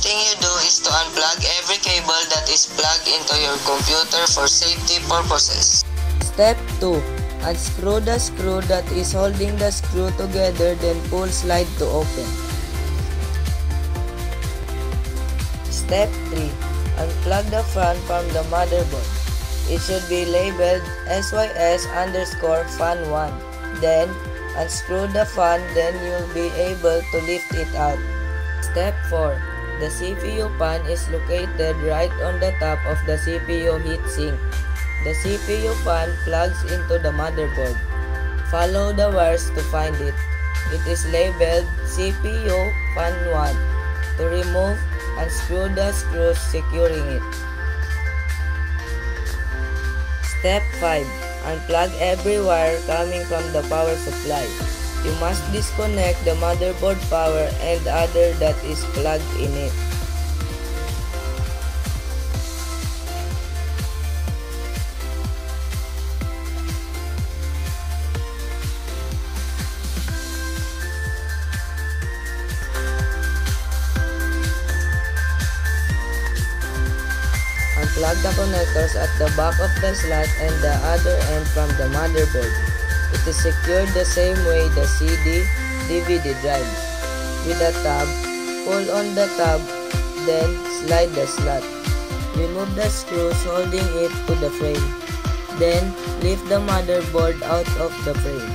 thing you do is to unplug every cable that is plugged into your computer for safety purposes. Step 2. Unscrew the screw that is holding the screw together, then pull slide to open. Step 3. Unplug the fan from the motherboard. It should be labeled SYS_fan1. Then, unscrew the fan, then you'll be able to lift it out. Step 4. The CPU fan is located right on the top of the CPU heatsink. The CPU fan plugs into the motherboard. Follow the wires to find it. It is labeled CPU fan 1. To remove, unscrew the screws securing it. Step 5. Unplug every wire coming from the power supply. You must disconnect the motherboard power and other that is plugged in it. Unplug the connectors at the back of the slot and the other end from the motherboard. It is secured the same way the CD, DVD drive. With a tab, pull on the tab, then slide the slot. Remove the screws holding it to the frame. Then, lift the motherboard out of the frame.